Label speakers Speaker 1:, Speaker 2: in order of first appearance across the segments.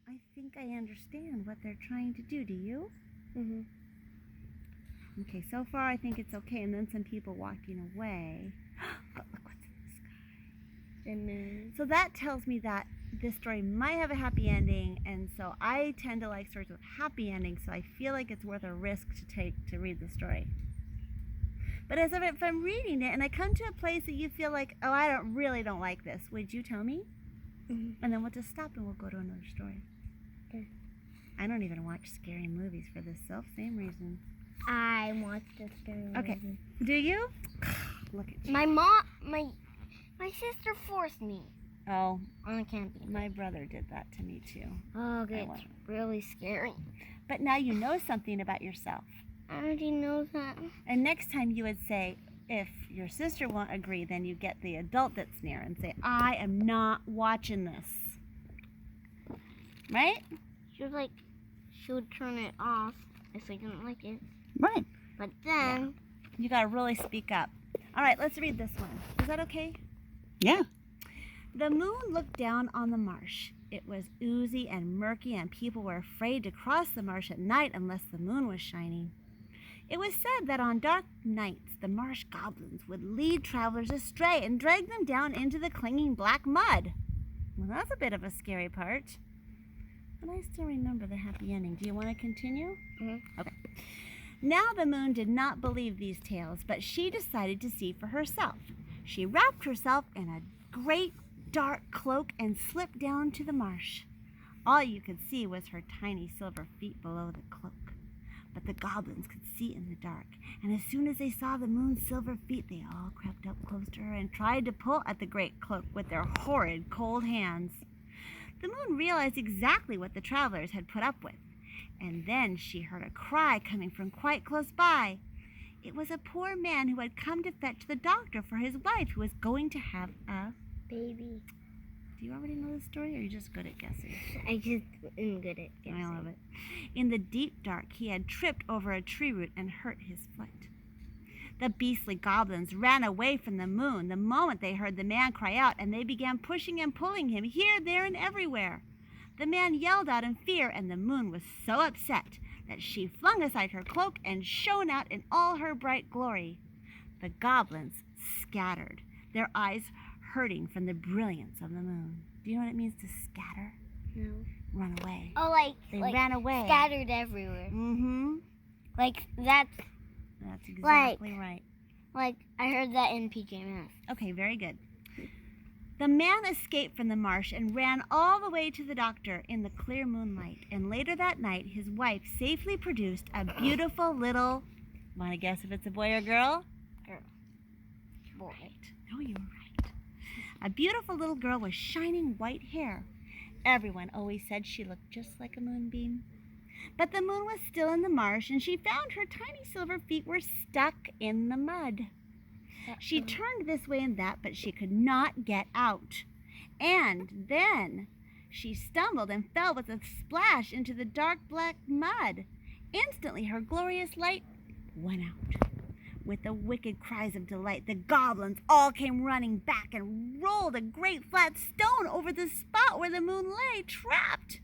Speaker 1: I think I understand what they're trying to do. Do you?
Speaker 2: Mm-hmm.
Speaker 1: Okay, so far I think it's okay. And then some people walking away. But look what's in the sky.
Speaker 2: The moon.
Speaker 1: So that tells me that this story might have a happy ending, and so I tend to like stories with happy endings, so I feel like it's worth a risk to take to read the story. But if I'm reading it and I come to a place that you feel like, oh, I really don't like this, would you tell me?
Speaker 2: Mm-hmm.
Speaker 1: And then we'll just stop and we'll go to another story.
Speaker 2: Okay.
Speaker 1: I don't even watch scary movies for this same reason.
Speaker 2: I watched the scary
Speaker 1: Okay.
Speaker 2: movie.
Speaker 1: Do you? Look at you.
Speaker 2: My sister forced me
Speaker 1: Oh,
Speaker 2: on camping.
Speaker 1: my brother did that to me too.
Speaker 2: Oh,
Speaker 1: I
Speaker 2: it's
Speaker 1: won't.
Speaker 2: really scary.
Speaker 1: But now you know something about yourself.
Speaker 2: I already know that.
Speaker 1: And next time you would say, if your sister won't agree, then you get the adult that's near and say, I am not watching this. Right?
Speaker 2: She would turn it off if I didn't like it.
Speaker 1: Right.
Speaker 2: But then,
Speaker 1: You gotta really speak up. All right, let's read this one. Is that okay?
Speaker 3: Yeah.
Speaker 1: The moon looked down on the marsh. It was oozy and murky, and people were afraid to cross the marsh at night unless the moon was shining. It was said that on dark nights, the marsh goblins would lead travelers astray and drag them down into the clinging black mud. Well, that's a bit of a scary part. But I still remember the happy ending. Do you want to continue?
Speaker 2: Mhm.
Speaker 1: Okay. Now the moon did not believe these tales, but she decided to see for herself. She wrapped herself in a great dark cloak and slipped down to the marsh. All you could see was her tiny silver feet below the cloak. But the goblins could see in the dark, and as soon as they saw the moon's silver feet, they all crept up close to her and tried to pull at the great cloak with their horrid cold hands. The moon realized exactly what the travelers had put up with, and then she heard a cry coming from quite close by. It was a poor man who had come to fetch the doctor for his wife, who was going to have a...
Speaker 2: baby.
Speaker 1: Do you already know the story, or are you just good at guessing?
Speaker 2: I just am good at guessing.
Speaker 1: I love it. In the deep dark, he had tripped over a tree root and hurt his foot. The beastly goblins ran away from the moon the moment they heard the man cry out, and they began pushing and pulling him here, there, and everywhere. The man yelled out in fear, and the moon was so upset that she flung aside her cloak and shone out in all her bright glory. The goblins scattered, their eyes hurting from the brilliance of the moon. Do you know what it means to scatter?
Speaker 2: No.
Speaker 1: Run away.
Speaker 2: Oh,
Speaker 1: They ran away.
Speaker 2: scattered everywhere.
Speaker 1: Mm-hmm.
Speaker 2: Like that's
Speaker 1: That's exactly right.
Speaker 2: like I heard that in PJ Masks.
Speaker 1: Okay, very good. The man escaped from the marsh and ran all the way to the doctor in the clear moonlight. And later that night, his wife safely produced a beautiful little... Want to guess if it's a boy or girl?
Speaker 2: Boy.
Speaker 1: Right. No, you were right. A beautiful little girl with shining white hair. Everyone always said she looked just like a moonbeam. But the moon was still in the marsh, and she found her tiny silver feet were stuck in the mud. She turned this way and that, but she could not get out. And then she stumbled and fell with a splash into the dark black mud. Instantly her glorious light went out. With the wicked cries of delight, the goblins all came running back and rolled a great flat stone over the spot where the moon lay, trapped.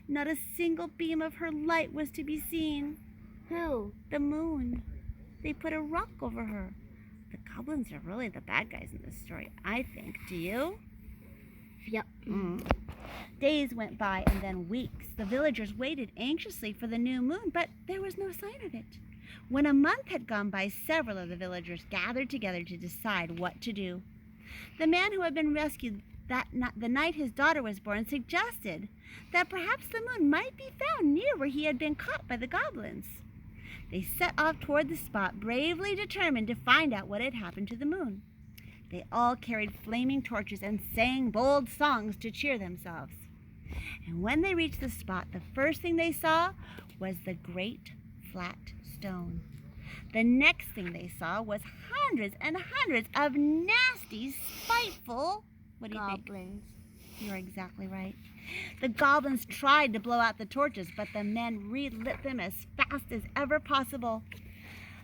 Speaker 1: Not a single beam of her light was to be seen.
Speaker 2: Who?
Speaker 1: The moon. They put a rock over her. The goblins are really the bad guys in this story, I think. Do you?
Speaker 2: Yep.
Speaker 1: Days went by and then weeks. The villagers waited anxiously for the new moon, but there was no sign of it. When a month had gone by, several of the villagers gathered together to decide what to do. The man who had been rescued the night his daughter was born suggested that perhaps the moon might be found near where he had been caught by the goblins. They set off toward the spot, bravely determined to find out what had happened to the moon. They all carried flaming torches and sang bold songs to cheer themselves. And when they reached the spot, the first thing they saw was the great flat stone. The next thing they saw was hundreds and hundreds of nasty, spiteful... What do you think?
Speaker 2: Goblins.
Speaker 1: You're exactly right. The goblins tried to blow out the torches, but the men relit them as fast as ever possible.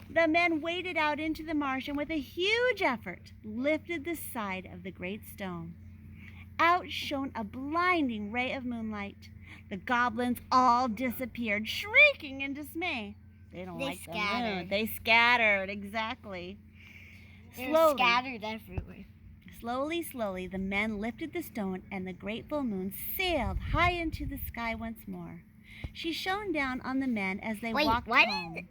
Speaker 1: The men waded out into the marsh and with a huge effort lifted the side of the great stone. out shone a blinding ray of moonlight. The goblins all disappeared, shrieking in dismay. They don't
Speaker 2: They
Speaker 1: like the moon.
Speaker 2: scattered.
Speaker 1: They scattered, exactly.
Speaker 2: They're
Speaker 1: Slowly,
Speaker 2: scattered everywhere.
Speaker 1: slowly, the men lifted the stone, and the grateful moon sailed high into the sky once more. She shone down on the men as they
Speaker 2: Wait,
Speaker 1: walked
Speaker 2: why
Speaker 1: home.
Speaker 2: is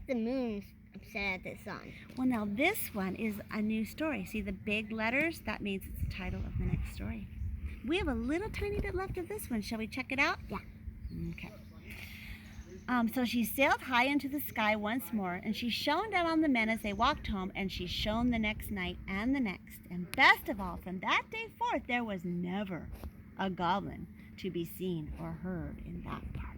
Speaker 2: the moon upset at the sun?
Speaker 1: Well, now this one is a new story. See the big letters? That means it's the title of the next story. We have a little tiny bit left of this one. Shall we check it out?
Speaker 2: Yeah.
Speaker 1: Okay. So she sailed high into the sky once more, and she shone down on the men as they walked home, and she shone the next night and the next. And best of all, from that day forth, there was never a goblin to be seen or heard in that part.